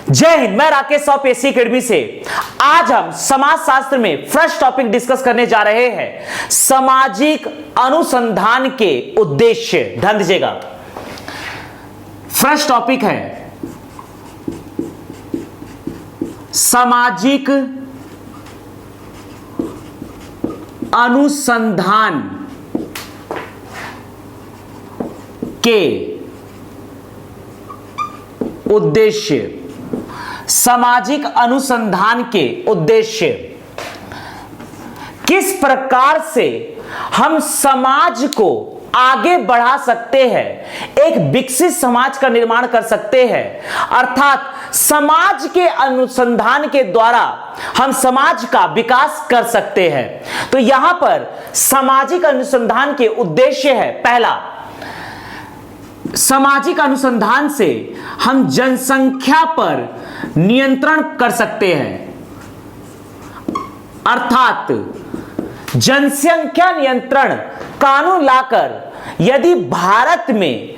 जय हिंद। मैं राकेश सौ एसी अकेडमी से आज हम समाज शास्त्र में फर्स्ट टॉपिक डिस्कस करने जा रहे हैं, सामाजिक अनुसंधान के उद्देश्य। ध्यान दीजिएगा, फर्स्ट टॉपिक है सामाजिक अनुसंधान के उद्देश्य। सामाजिक अनुसंधान के उद्देश्य, किस प्रकार से हम समाज को आगे बढ़ा सकते हैं, एक विकसित समाज का निर्माण कर सकते हैं। अर्थात समाज के अनुसंधान के द्वारा हम समाज का विकास कर सकते हैं। तो यहां पर सामाजिक अनुसंधान के उद्देश्य है, पहला, सामाजिक अनुसंधान से हम जनसंख्या पर नियंत्रण कर सकते हैं। अर्थात जनसंख्या नियंत्रण कानून लाकर यदि भारत में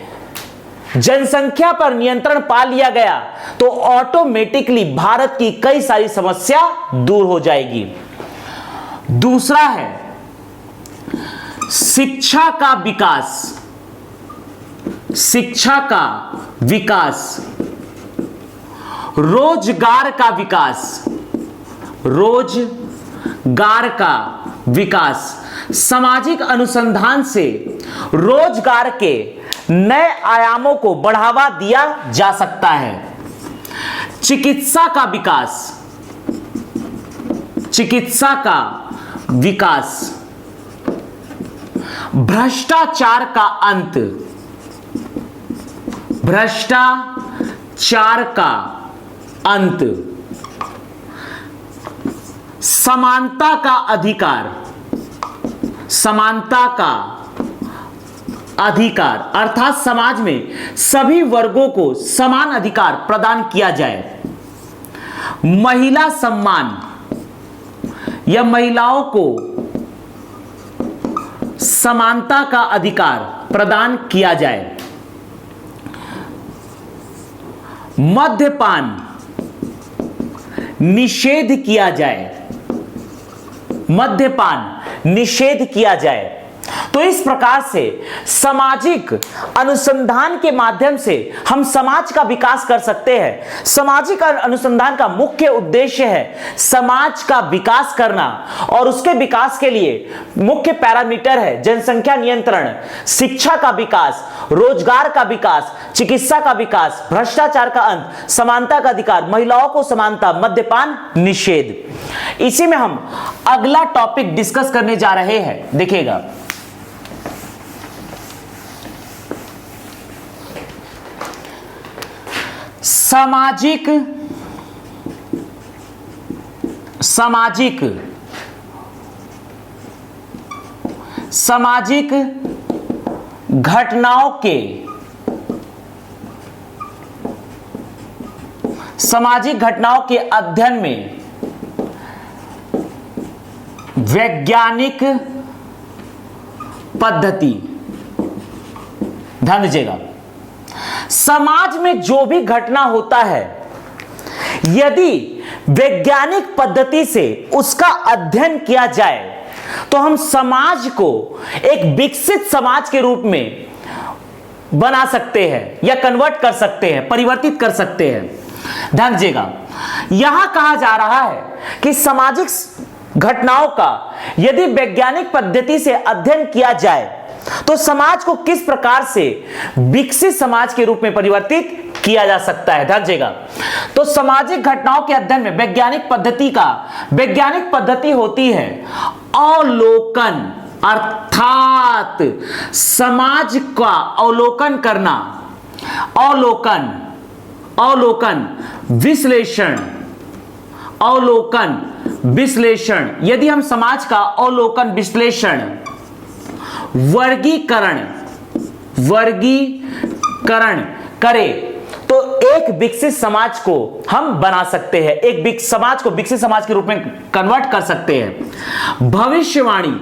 जनसंख्या पर नियंत्रण पा लिया गया तो ऑटोमेटिकली भारत की कई सारी समस्या दूर हो जाएगी। दूसरा है शिक्षा का विकास। शिक्षा का विकास, रोजगार का विकास, रोजगार का विकास। सामाजिक अनुसंधान से रोजगार के नए आयामों को बढ़ावा दिया जा सकता है। चिकित्सा का विकास, चिकित्सा का विकास। भ्रष्टाचार का अंत, भ्रष्टाचार का अंत। समानता का अधिकार, समानता का अधिकार। अर्थात समाज में सभी वर्गों को समान अधिकार प्रदान किया जाए। महिला सम्मान, या महिलाओं को समानता का अधिकार प्रदान किया जाए। मद्यपान निषेध किया जाए, मद्यपान निषेध किया जाए। तो इस प्रकार से सामाजिक अनुसंधान के माध्यम से हम समाज का विकास कर सकते हैं। सामाजिक अनुसंधान का मुख्य उद्देश्य है समाज का विकास करना, और उसके विकास के लिए मुख्य पैरामीटर है जनसंख्या नियंत्रण, शिक्षा का विकास, रोजगार का विकास, चिकित्सा का विकास, भ्रष्टाचार का अंत, समानता का अधिकार, महिलाओं को समानता, मद्यपान निषेध। इसी में हम अगला टॉपिक डिस्कस करने जा रहे हैं। देखिएगा, सामाजिक सामाजिक सामाजिक घटनाओं के सामाजिक घटनाओं के अध्ययन में वैज्ञानिक पद्धति। ध्यान दीजिएगा, समाज में जो भी घटना होता है, यदि वैज्ञानिक पद्धति से उसका अध्ययन किया जाए तो हम समाज को एक विकसित समाज के रूप में बना सकते हैं, या कन्वर्ट कर सकते हैं, परिवर्तित कर सकते हैं। ध्यान दीजिएगा, यहां कहा जा रहा है कि सामाजिक घटनाओं का यदि वैज्ञानिक पद्धति से अध्ययन किया जाए तो समाज को किस प्रकार से विकसित समाज के रूप में परिवर्तित किया जा सकता है। ध्यान दीजिएगा, तो सामाजिक घटनाओं के अध्ययन में वैज्ञानिक पद्धति होती है अवलोकन। अर्थात समाज का अवलोकन करना, अवलोकन विश्लेषण, अवलोकन विश्लेषण। यदि हम समाज का अवलोकन विश्लेषण, वर्गीकरण करें तो एक विकसित समाज को हम बना सकते हैं, एक समाज को विकसित समाज के रूप में कन्वर्ट कर सकते हैं। भविष्यवाणी,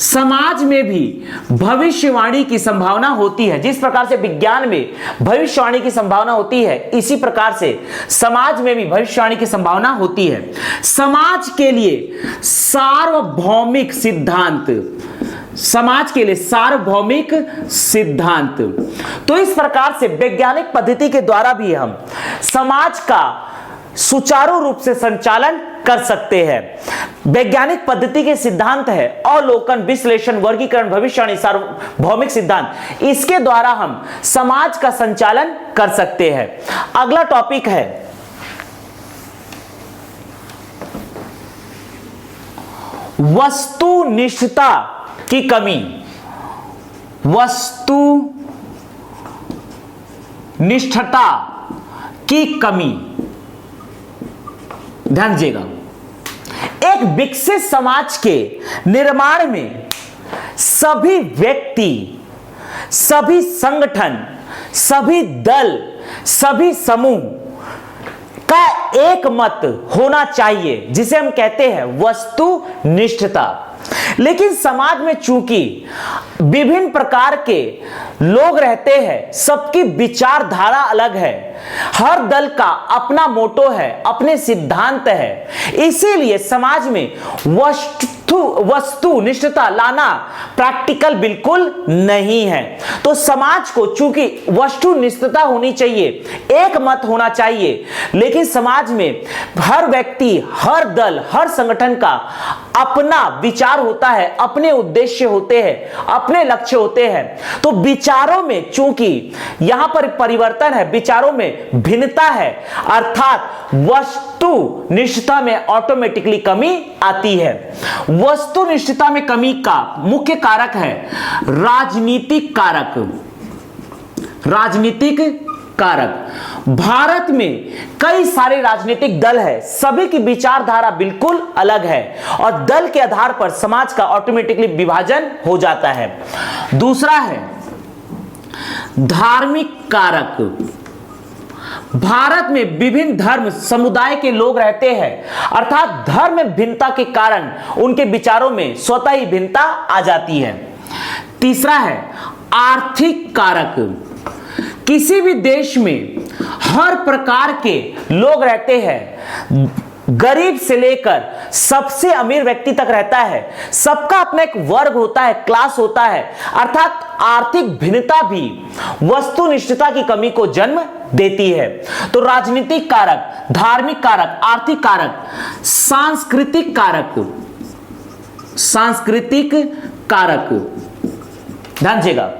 समाज में भी भविष्यवाणी की संभावना होती है। जिस प्रकार से विज्ञान में भविष्यवाणी की संभावना होती है, इसी प्रकार से समाज में भी भविष्यवाणी की संभावना होती है। समाज के लिए सार्वभौमिक सिद्धांत, समाज के लिए सार्वभौमिक सिद्धांत। तो इस प्रकार से वैज्ञानिक पद्धति के द्वारा भी हम समाज का सुचारू रूप से संचालन कर सकते हैं। वैज्ञानिक पद्धति के सिद्धांत है अवलोकन, विश्लेषण, वर्गीकरण, भविष्यवाणी, सार्वभौमिक सिद्धांत। इसके द्वारा हम समाज का संचालन कर सकते हैं। अगला टॉपिक है वस्तुनिष्ठता की कमी। वस्तुनिष्ठता की कमी, ध्यान दीजिएगा। एक विकसित समाज के निर्माण में सभी व्यक्ति, सभी संगठन, सभी दल, सभी समूह का एक मत होना चाहिए, जिसे हम कहते हैं वस्तुनिष्ठता। लेकिन समाज में चूंकि विभिन्न प्रकार के लोग रहते हैं, सबकी विचारधारा अलग है, हर दल का अपना मोटो है, अपने सिद्धांत है, इसीलिए समाज में वस्तुनिष्ठता लाना प्रैक्टिकल बिल्कुल नहीं है। तो समाज को चूंकि वस्तुनिष्ठता होनी चाहिए, एक मत होना चाहिए, लेकिन समाज में हर व्यक्ति, हर दल, हर संगठन का अपना विचार होता है, अपने उद्देश्य होते हैं, अपने लक्ष्य होते हैं। तो विचारों में चूंकि यहां पर परिवर्तन है, विचारों में भिन्नता है, अर्थात वस्तुनिष्ठता में ऑटोमेटिकली कमी आती है। वस्तुनिष्ठता में कमी का मुख्य कारक है राजनीतिक कारक। राजनीतिक कारक, भारत में कई सारे राजनीतिक दल है, सभी की विचारधारा बिल्कुल अलग है और दल के आधार पर समाज का ऑटोमेटिकली विभाजन हो जाता है। दूसरा है धार्मिक कारक। भारत में विभिन्न धर्म समुदाय के लोग रहते हैं, अर्थात धर्म भिन्नता के कारण उनके विचारों में स्वतः ही भिन्नता आ जाती है। तीसरा है आर्थिक कारक। किसी भी देश में हर प्रकार के लोग रहते हैं, गरीब से लेकर सबसे अमीर व्यक्ति तक रहता है, सबका अपना एक वर्ग होता है, क्लास होता है, अर्थात आर्थिक भिन्नता भी वस्तुनिष्ठता की कमी को जन्म देती है। तो राजनीतिक कारक, धार्मिक कारक, आर्थिक कारक, सांस्कृतिक कारक, सांस्कृतिक कारक, ध्यान दीजिएगा।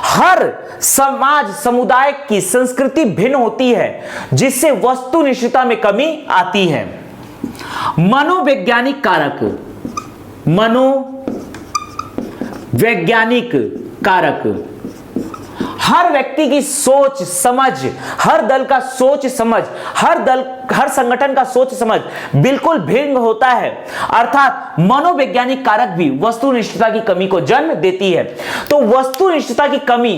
हर समाज समुदाय की संस्कृति भिन्न होती है, जिससे वस्तुनिष्ठता में कमी आती है। मनोवैज्ञानिक कारक, मनोवैज्ञानिक कारक, हर व्यक्ति की सोच समझ, हर दल का सोच समझ, हर संगठन का सोच समझ बिल्कुल भिन्न होता है, अर्थात मनोवैज्ञानिक कारक भी वस्तुनिष्ठता की कमी को जन्म देती है। तो वस्तुनिष्ठता की कमी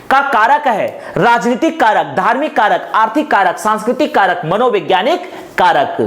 का कारक है राजनीतिक कारक, धार्मिक कारक, आर्थिक कारक, सांस्कृतिक कारक, मनोवैज्ञानिक कारक।